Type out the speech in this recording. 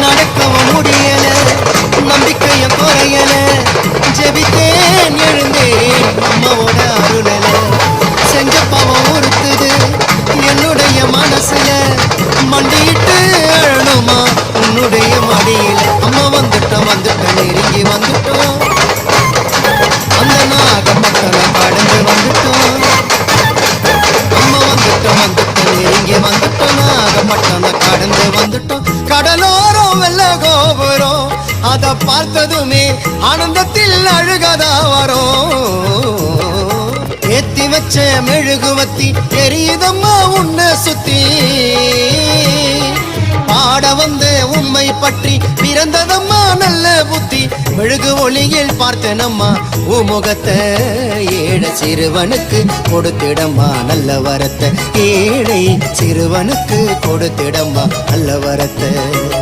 நடக்கவும் முடியல, நம்பிக்கைய குறையல, ஜெபித்தேன் எழுந்தேன் அம்மாவோட அருளல. செஞ்ச பாவம் உறுத்துது என்னுடைய மனசுல, மண்டியிட்டு அழணுமா உன்னுடைய மடியில. அம்மா வந்துட்டோம் நெருங்கி வந்துட்டோம், அந்த நாகப்பட்டனை கடந்து வந்துட்டோம். அம்மா வந்துட்டோம் நெருங்கி வந்துட்டோம், நாகப்பட்டனை கடந்து வந்துட்டோம். கடலோரம் வெள்ள கோபுரம் அத பார்த்ததுமே ஆனந்தத்தில் அழுகதா வரும். ஏத்தி வச்ச மெழுகுவத்தி எரியுதம்மா உன்னை சுத்தி, பாட வந்த உண்மை பற்றி பிறந்ததம்மா நல்ல புத்தி. மெழுகு ஒளியில் பார்த்தனம்மா உமுகத்தை, ஏழை சிறுவனுக்கு கொடுத்திடம்மா நல்ல வரத்தை, ஏழை சிறுவனுக்கு கொடுத்திடம்மா நல்ல வரத்தை.